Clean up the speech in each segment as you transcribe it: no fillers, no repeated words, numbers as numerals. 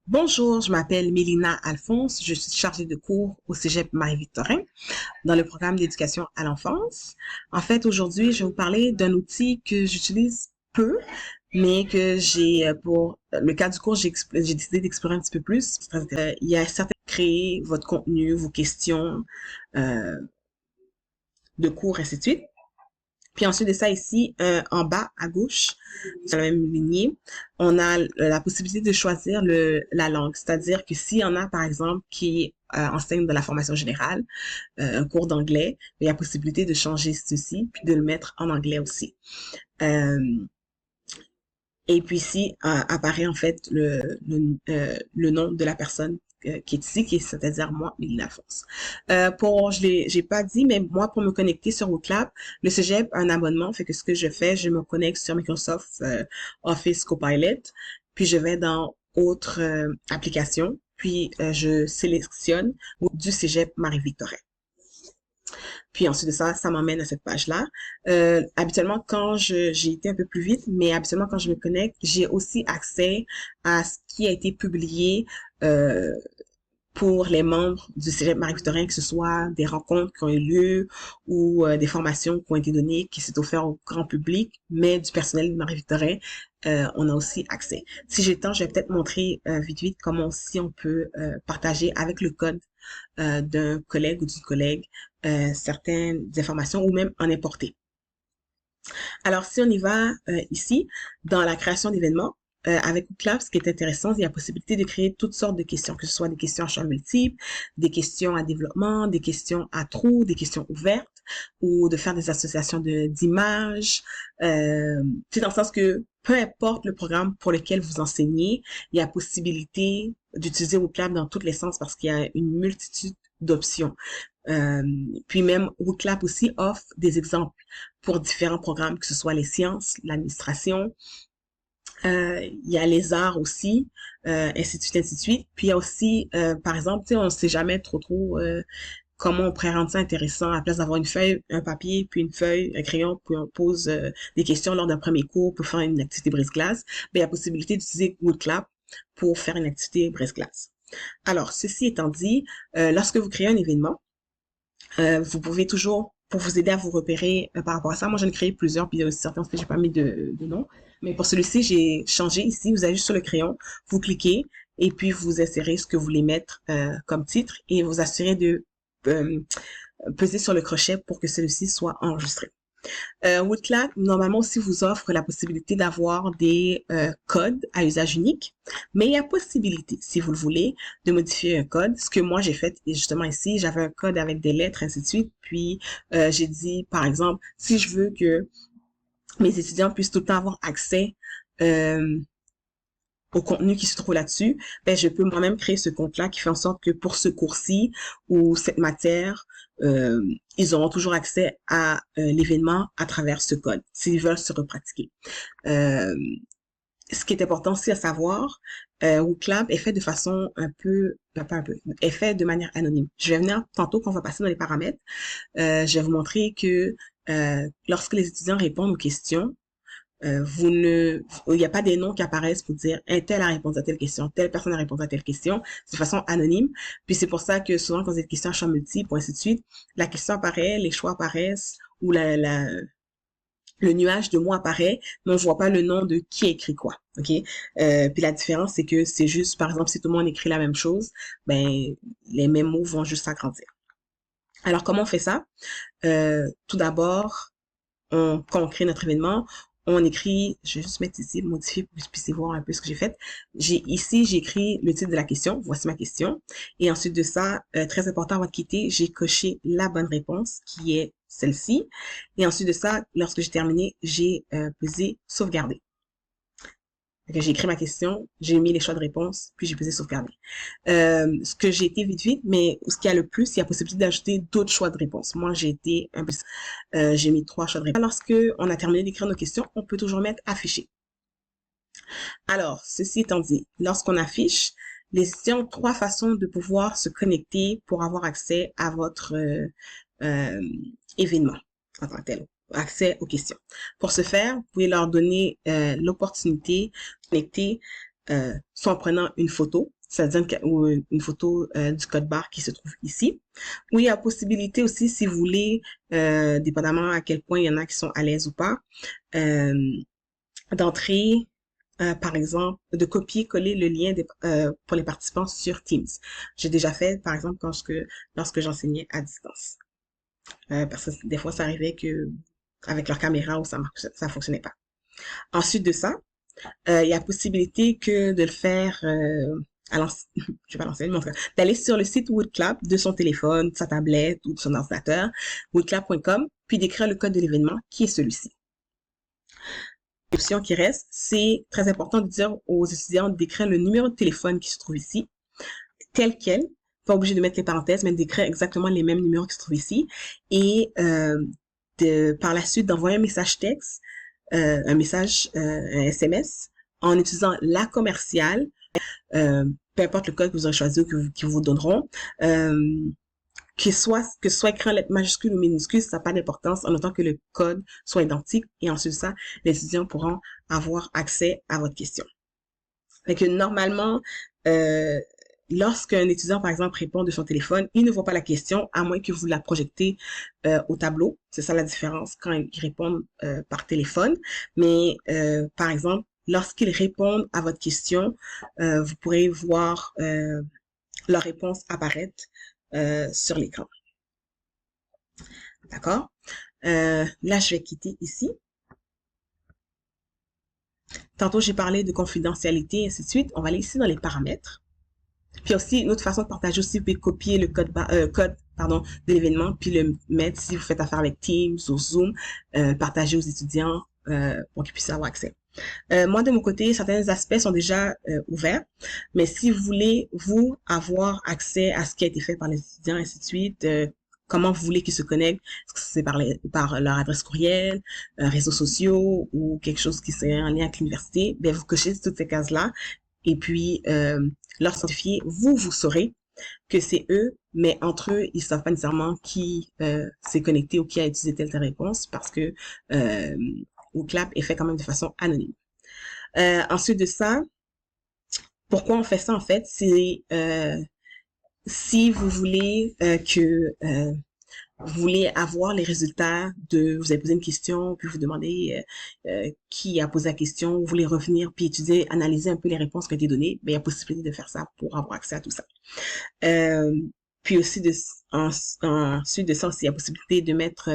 Bonjour, je m'appelle Mélina Alphonse, je suis chargée de cours au Cégep Marie-Victorin dans le programme d'éducation à l'enfance. En fait, aujourd'hui, je vais vous parler d'un outil que j'utilise peu, mais que pour le cas du cours, j'ai décidé d'explorer un petit peu plus. Il y a certains créer votre contenu, vos questions euh, de cours, ainsi de suite. Puis ensuite de ça, ici, en bas à gauche, sur la même lignée, on a la possibilité de choisir la langue. C'est-à-dire que s'il y en a, par exemple, qui enseigne de la formation générale, un cours d'anglais, il y a possibilité de changer ceci, puis de le mettre en anglais aussi. Euh, et puis ici apparaît en fait le nom de la personne qui est ici, c'est-à-dire moi, Mélina Alphonse. J'ai pas dit, mais moi, pour me connecter sur WooClap, le Cégep a un abonnement, fait que ce que je fais, je me connecte sur Microsoft Office Copilot, puis je vais dans autres applications, puis je sélectionne du Cégep Marie-Victorin. Puis ensuite de ça, ça m'emmène à cette page-là. Habituellement, j'ai été un peu plus vite, mais habituellement, quand je me connecte, j'ai aussi accès à ce qui a été publié pour les membres du Cégep Marie-Victorin, que ce soit des rencontres qui ont eu lieu ou des formations qui ont été données, qui s'est offert au grand public, mais du personnel de Marie-Victorin, on a aussi accès. Si j'ai le temps, je vais peut-être montrer vite comment aussi on peut partager avec le code d'un collègue ou d'une collègue certaines informations ou même en importer. Alors, si on y va ici, dans la création d'événements, avec Ookla, ce qui est intéressant, il y a la possibilité de créer toutes sortes de questions, que ce soit des questions à champ multiple, des questions à développement, des questions à trous, des questions ouvertes, ou de faire des associations d'images. C'est dans le sens que peu importe le programme pour lequel vous enseignez, il y a possibilité d'utiliser Ookla dans tous les sens parce qu'il y a une multitude d'options. Euh, Puis même WooClap aussi offre des exemples pour différents programmes, que ce soit les sciences, l'administration, il y a les arts aussi, ainsi de suite, ainsi de suite. Puis il y a aussi, par exemple, tu sais, on ne sait jamais trop comment on pourrait rendre ça intéressant à la place d'avoir une feuille, un papier, puis une feuille, un crayon, puis on pose des questions lors d'un premier cours pour faire une activité brise-glace. Ben, il y a possibilité d'utiliser WooClap pour faire une activité brise-glace. Alors, ceci étant dit, lorsque vous créez un événement, vous pouvez toujours, pour vous aider à vous repérer par rapport à ça, moi j'en ai créé plusieurs, puis il y a aussi certains que j'ai pas mis de nom. Mais pour celui-ci, j'ai changé ici, vous allez juste sur le crayon, vous cliquez, et puis vous insérez ce que vous voulez mettre comme titre, et vous assurez de euh, peser sur le crochet pour que celui-ci soit enregistré. Woodclack, normalement aussi, vous offre la possibilité d'avoir des codes à usage unique, mais il y a possibilité, si vous le voulez, de modifier un code. Ce que moi, j'ai fait, et justement ici, j'avais un code avec des lettres, ainsi de suite, puis j'ai dit, par exemple, si je veux que mes étudiants puissent tout le temps avoir accès euh, au contenu qui se trouve là-dessus, ben je peux moi-même créer ce compte-là qui fait en sorte que pour ce cours-ci ou cette matière, ils auront toujours accès à l'événement à travers ce code, s'ils veulent se repratiquer. Euh, Ce qui est important aussi à savoir, WooClap est fait de façon pas un peu, est fait de manière anonyme. Je vais venir tantôt quand on va passer dans les paramètres, je vais vous montrer que lorsque les étudiants répondent aux questions, il n'y a pas des noms qui apparaissent pour dire un tel a répondu à telle question, telle personne a répondu à telle question, c'est de façon anonyme. Puis c'est pour ça que souvent quand vous avez des questions à champ multiple, ainsi de suite, la question apparaît, les choix apparaissent, ou le nuage de mots apparaît, mais on ne voit pas le nom de qui a écrit quoi. OK? Puis la différence, c'est que c'est juste, par exemple, si tout le monde écrit la même chose, ben les mêmes mots vont juste s'agrandir. Alors, comment on fait ça? Tout d'abord, quand on crée notre événement, on écrit, je vais juste mettre ici, modifier pour que vous puissiez voir un peu ce que j'ai fait. J'ai écrit le titre de la question, voici ma question. Et ensuite de ça, très important avant de quitter, j'ai coché la bonne réponse qui est celle-ci. Et ensuite de ça, lorsque j'ai terminé, j'ai pesé sauvegarder. J'ai écrit ma question, j'ai mis les choix de réponse, puis j'ai pesé sauvegarder. Ce que j'ai été vite, mais ce qu'il y a le plus, il y a possibilité d'ajouter d'autres choix de réponse. Moi, j'ai été un peu, j'ai mis 3 choix de réponse. Lorsque on a terminé d'écrire nos questions, on peut toujours mettre afficher. Alors, ceci étant dit, lorsqu'on affiche, les étudiants ont 3 façons de pouvoir se connecter pour avoir accès à votre euh, événement en tant que tel, accès aux questions. Pour ce faire, vous pouvez leur donner l'opportunité de connecter soit en prenant une photo, c'est-à-dire une photo du code barre qui se trouve ici. Ou il y a possibilité aussi, si vous voulez, dépendamment à quel point il y en a qui sont à l'aise ou pas, euh, d'entrer, par exemple, de copier-coller le lien pour les participants sur Teams. J'ai déjà fait, par exemple, lorsque j'enseignais à distance. Parce que des fois, ça arrivait que avec leur caméra ou ça fonctionnait pas. Ensuite de ça, il y a possibilité que de le faire à l'ancienne, je vais pas l'ancienne, mais en tout cas, d'aller sur le site Woodclap de son téléphone, de sa tablette ou de son ordinateur, woodclap.com, puis d'écrire le code de l'événement qui est celui-ci. L'option qui reste, c'est très important de dire aux étudiants d'écrire le numéro de téléphone qui se trouve ici, tel quel, pas obligé de mettre les parenthèses, mais d'écrire exactement les mêmes numéros qui se trouvent ici, et par la suite d'envoyer un message texte, un SMS, en utilisant la commerciale, peu importe le code que vous aurez choisi ou qu'ils vous donneront, que ce soit écrit en lettres majuscules ou minuscules, ça n'a pas d'importance, en autant que le code soit identique, et ensuite ça, les étudiants pourront avoir accès à votre question. Fait que normalement, lorsqu'un étudiant, par exemple, répond de son téléphone, il ne voit pas la question, à moins que vous la projectez au tableau. C'est ça la différence quand ils répondent par téléphone. Mais, par exemple, lorsqu'ils répondent à votre question, vous pourrez voir leur réponse apparaître sur l'écran. D'accord? Là, je vais quitter ici. Tantôt, j'ai parlé de confidentialité, et ainsi de suite. On va aller ici dans les paramètres. Puis aussi, une autre façon de partager aussi, vous pouvez copier le code de l'événement, puis le mettre si vous faites affaire avec Teams ou Zoom, partager aux étudiants pour qu'ils puissent avoir accès. Moi, de mon côté, certains aspects sont déjà ouverts, mais si vous voulez, vous, avoir accès à ce qui a été fait par les étudiants, ainsi de suite, comment vous voulez qu'ils se connectent, est-ce que c'est par leur adresse courriel, réseaux sociaux ou quelque chose qui serait en lien avec l'université, bien, vous cochez toutes ces cases-là et puis leur certifier, vous saurez que c'est eux, mais entre eux, ils savent pas nécessairement qui s'est connecté ou qui a utilisé telle réponse parce que Woodclap est fait quand même de façon anonyme. Ensuite de ça, pourquoi on fait ça en fait, c'est si vous voulez vous voulez avoir les résultats vous avez posé une question, puis vous demandez qui a posé la question, vous voulez revenir, puis étudier, analyser un peu les réponses qui ont été données, ben, il y a possibilité de faire ça pour avoir accès à tout ça. Puis aussi, ensuite de ça, aussi, il y a possibilité de mettre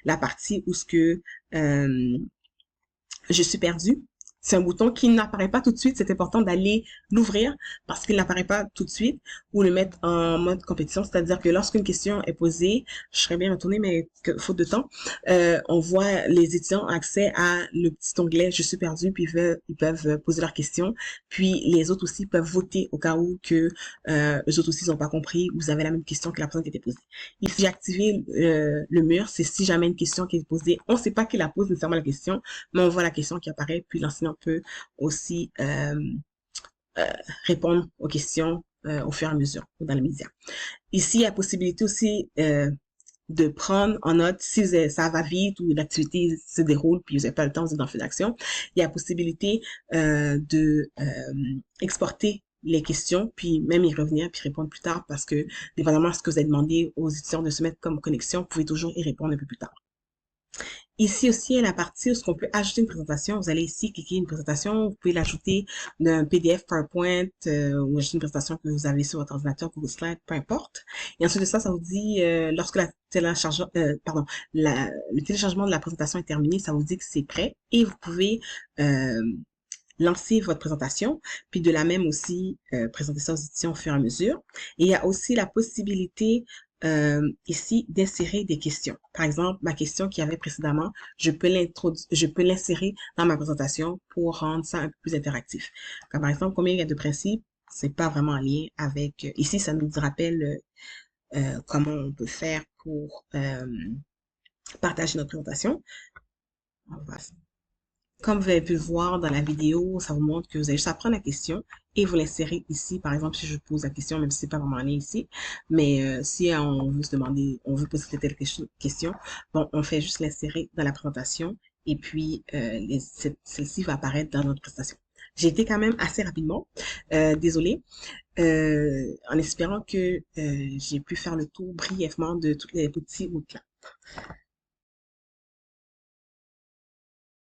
la partie où ce que je suis perdu. C'est un bouton qui n'apparaît pas tout de suite. C'est important d'aller l'ouvrir parce qu'il n'apparaît pas tout de suite ou le mettre en mode compétition. C'est-à-dire que lorsqu'une question est posée, je serais bien retournée, mais faute de temps, on voit les étudiants ont accès à le petit onglet « Je suis perdu », puis ils peuvent poser leurs questions. Puis les autres aussi peuvent voter au cas où que eux autres aussi n'ont pas compris ou vous avez la même question que la personne qui était posée. Ici, j'ai activé le mur. C'est si jamais une question qui est posée, on ne sait pas qui la pose nécessairement la question, mais on voit la question qui apparaît, puis l'enseignant peut aussi répondre aux questions au fur et à mesure dans les médias. Ici, il y a possibilité aussi de prendre en note si ça va vite ou l'activité se déroule puis vous n'avez pas le temps, vous êtes dans le feu d'action. Il y a possibilité de exporter les questions, puis même y revenir, puis répondre plus tard parce que, dépendamment de ce que vous avez demandé aux étudiants de se mettre comme connexion, vous pouvez toujours y répondre un peu plus tard. Ici aussi, il y a la partie où on peut ajouter une présentation. Vous allez ici cliquer une présentation. Vous pouvez l'ajouter d'un PDF, PowerPoint ou ajouter une présentation que vous avez sur votre ordinateur, Google Slide, peu importe. Et ensuite de ça, ça vous dit, lorsque le téléchargement de la présentation est terminé, ça vous dit que c'est prêt et vous pouvez lancer votre présentation, puis de la même aussi présenter ça aux étudiants au fur et à mesure. Et il y a aussi la possibilité ici d'insérer des questions. Par exemple, ma question qu'il y avait précédemment, je peux l'insérer dans ma présentation pour rendre ça un peu plus interactif. Comme par exemple, combien il y a de principes, c'est pas vraiment en lien avec... ici, ça nous rappelle comment on peut faire pour partager notre présentation. Comme vous avez pu le voir dans la vidéo, ça vous montre que vous avez juste à prendre la question et vous l'insérer ici. Par exemple, si je pose la question, même si c'est pas vraiment lien ici, mais si on veut se demander, on veut poser telle question, bon, on fait juste l'insérer dans la présentation et puis celle-ci va apparaître dans notre présentation. J'ai été quand même assez rapidement. Désolée. En espérant que j'ai pu faire le tour brièvement de toutes les petits routes là.